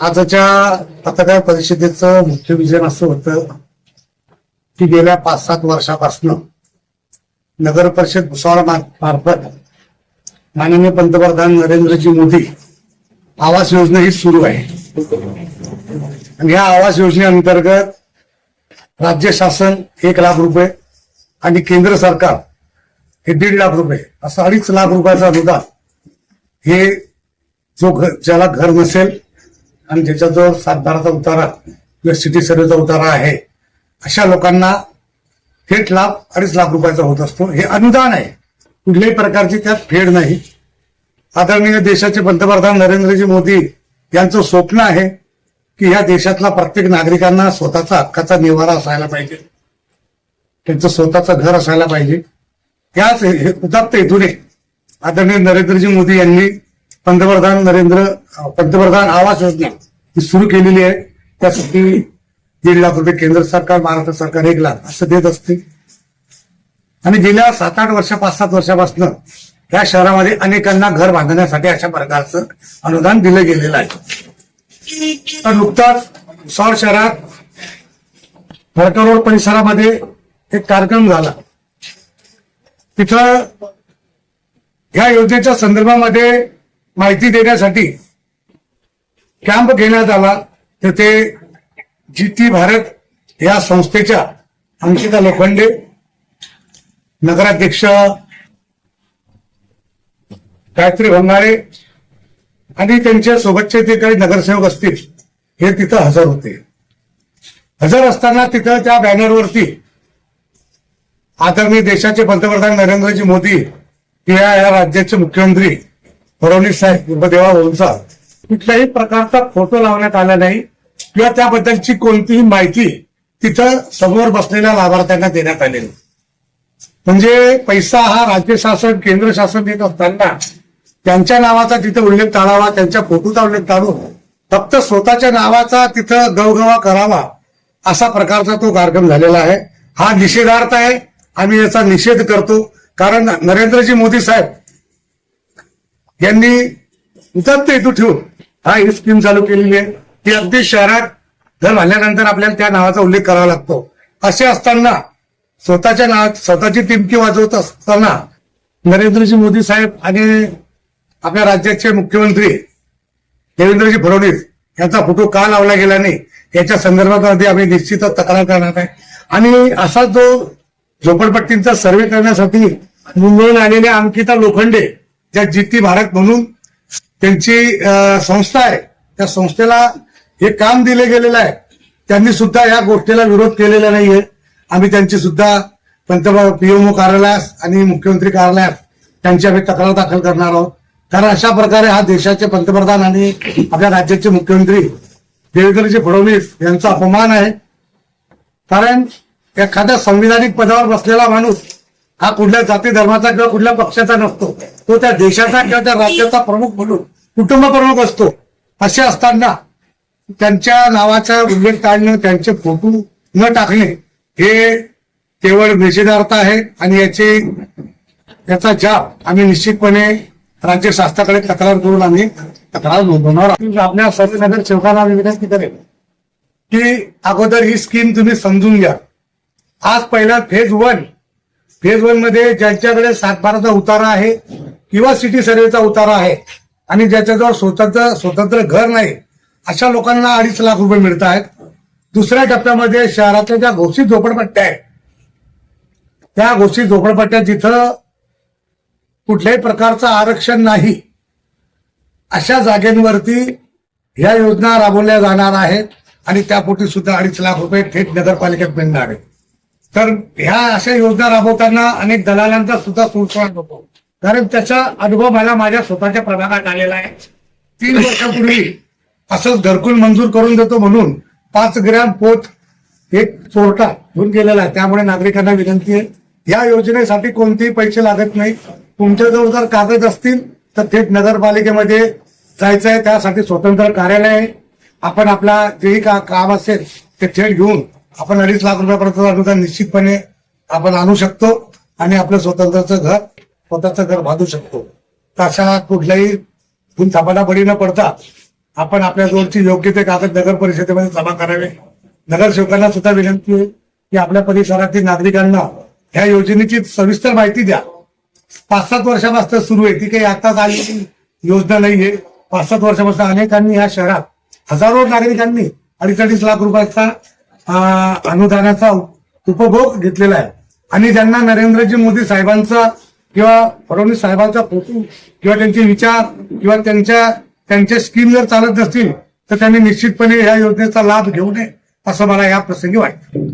आजच्या पत्रकार परिषदेचं मुख्य विजन असं होतं की गेल्या 5-7 वर्षापासून नगर परिषद भुसावळ मार्फत माननीय पंतप्रधान नरेंद्रजी मोदी आवास योजना ही सुरू आहे आणि या आवास योजनेअंतर्गत राज्य शासन 1 लाख रुपये आणि केंद्र सरकार हे 1.5 लाख रुपये असं 2.5 लाख रुपयाचं अनुदान हे ज्याला घर नसेल आणि ज्याच्याजवळ 7/12चा उतारा किंवा सिटी सर्वेचा उतारा आहे अशा लोकांना थेट लाभ 2.5 लाख रुपयाचा होत असतो। हे अनुदान आहे, कुठल्याही प्रकारची त्यात फेड नाही। आदरणीय देशाचे पंतप्रधान नरेंद्रजी मोदी यांचं स्वप्न आहे की या देशातला प्रत्येक नागरिकांना स्वतःचा हक्काचा निवारा असायला पाहिजे, त्यांचं स्वतःचं घर असायला पाहिजे। याच उदात्त हेतूने आदरणीय नरेंद्रजी मोदी यांनी पंतप्रधान आवास योजना ही सुरू केलेली आहे। त्यासाठी 1.5 लाख रुपये केंद्र सरकार, महाराष्ट्र सरकार 1 लाख असं देत असते आणि गेल्या 7-8 वर्ष 5-7 वर्षापासून या शहरामध्ये अनेकांना घर बांधण्यासाठी अशा प्रकारचं अनुदान दिलं गेलेलं आहे। तर नुकताच भुसावळ शहरात फडका रोड परिसरामध्ये एक कार्यक्रम झाला। तिथं या योजनेच्या संदर्भामध्ये माहिती देण्यासाठी कॅम्प घेण्यात आला। तर ते जीटी भारत या संस्थेच्या अंकिता लोखंडे, नगराध्यक्ष गायत्री भंगारे आणि त्यांच्या सोबतचे जे काही नगरसेवक असतील हे तिथं हजर होते। हजर असताना तिथं त्या बॅनरवरती आदरणीय देशाचे पंतप्रधान नरेंद्रजी मोदी किंवा या राज्याचे मुख्यमंत्री फडणवीस साहेब उर्फदेवा भाऊंचा कुठल्याही प्रकारचा फोटो लावण्यात आला नाही किंवा त्याबद्दलची कोणतीही माहिती तिथं समोर बसलेल्या लाभार्थ्यांना देण्यात आलेली। म्हणजे पैसा हा राज्य शासन केंद्र शासन देत असताना त्यांच्या नावाचा तिथं उल्लेख टाळावा, त्यांच्या फोटोचा उल्लेख टाळून फक्त स्वतःच्या नावाचा तिथं गवगवा करावा असा प्रकारचा तो कार्यक्रम झालेला आहे। हा निषेधार्थ आहे, आम्ही याचा निषेध करतो। कारण नरेंद्रजी मोदी साहेब यांनी उदात्त हेतू ठेवून ही स्कीम चालू केलेली आहे की अगदी शहरात घर बांधल्यानंतर आपल्याला त्या नावाचा उल्लेख करावा लागतो। असे असताना स्वतःची टिमकी वाजवत असताना नरेंद्रजी मोदी साहेब आणि आपल्या राज्याचे मुख्यमंत्री देवेंद्रजी फडणवीस यांचा फोटो का लावला गेला नाही याच्या संदर्भामध्ये आम्ही निश्चितच तक्रार करणार आहे। आणि असा जो झोपडपट्टींचा सर्वे करण्यासाठी मुंबईहून आलेल्या अंकिता लोखंडे ज्या जीटी भारत म्हणून त्यांची संस्था आहे, त्या संस्थेला हे काम दिले गेलेलं आहे, त्यांनी सुद्धा या गोष्टीला विरोध केलेला नाहीये। आम्ही त्यांची सुद्धा पीएमओ कार्यालयास आणि मुख्यमंत्री कार्यालयात त्यांची आम्ही तक्रार दाखल करणार आहोत। कारण अशा प्रकारे हा देशाचे पंतप्रधान आणि आपल्या राज्याचे मुख्यमंत्री देवेंद्रजी फडणवीस यांचा अपमान आहे। कारण एखाद्या संविधानिक पदावर बसलेला माणूस हा कुठल्या जाती धर्माचा किंवा कुठल्या पक्षाचा नसतो, तो त्या देशाचा किंवा त्या राज्याचा प्रमुख म्हणून कुटुंब प्रमुख असतो। असे असताना त्यांच्या नावाचा उल्लेख टाळणे, त्यांचे फोटो न टाकणे हे केवळ निषेधार्थ आहे आणि याचा जाब आम्ही निश्चितपणे राज्य शासनाकडे तक्रार करून आम्ही तक्रार नोंदवणार। आपल्या सर्व नगरसेवकांना विनंती करेन की अगोदर ही स्कीम तुम्ही समजून घ्या। आज पहिला फेज 1 मध्ये ज्यांच्याकडे 7/12चा उतारा आहे किंवा सिटी सर्वेचा उतारा आहे आणि ज्याच्याजवळ स्वतंत्र घर नाही अशा लोकांना 2.5 लाख रुपये मिळत आहेत। दुसऱ्या टप्प्यामध्ये शहरातल्या ज्या घोषित झोपडपट्ट्या आहेत त्या घोषित झोपडपट्ट्या जिथं कुठल्याही प्रकारचं आरक्षण नाही अशा जागेंवरती ह्या योजना राबवल्या जाणार आहेत आणि त्यापोटी सुद्धा 2.5 लाख रुपये थेट नगरपालिकेत मिळणार आहेत। तर ह्या अशा योजना राबवताना अनेक दलालांचा सुद्धा सुळसुळाट होतो। कारण त्याचा अनुभव मला माझ्या स्वतःच्या प्रभागात आलेला आहे। 3 वर्षापूर्वी असंच घरकुल मंजूर करून देतो म्हणून 5 ग्रॅम पोत एक चोरटा घेऊन गेलेला आहे। त्यामुळे नागरिकांना विनंती आहे, या योजनेसाठी कोणतेही पैसे लागत नाही। तुमच्याजवळ जर कागद असतील तर थेट नगरपालिकेमध्ये जायचं आहे, त्यासाठी स्वतंत्र कार्यालय आहे। आपण आपला जेही काम असेल ते थेट घेऊन आपण 2.5 लाख रुपयापर्यंत अनुदान निश्चितपणे आपण आणू शकतो आणि आपलं स्वतःचं घर बांधू शकतो। अशा कुठल्याही थापाडापडी न पडता आपण आपल्या जवळची योग्य ते कागद नगर परिषदेमध्ये जमा करावे. नगरसेवकांना सुद्धा विनंती आहे की आपल्या परिसरातील नागरिकांना ह्या योजनेची सविस्तर माहिती द्या. 5-7 वर्षापासून सुरू आहे, ती काही आताच आलेली योजना नाहीये. 5-7 वर्षापासून अनेकांनी ह्या शहरात हजारो नागरिकांनी 2.5 लाख रुपयाचा अनुदानाचा उपभोग घेतलेला आहे. आणि ज्यांना नरेंद्रजी मोदी साहेबांचा किंवा फडणवीस साहेबांचा फोटो किंवा त्यांचे विचार किंवा त्यांचे स्कीम जर चालत नसतील तर त्यांनी निश्चितपणे या योजनेचा लाभ घेऊ नये असं मला या प्रसंगी वाटतं.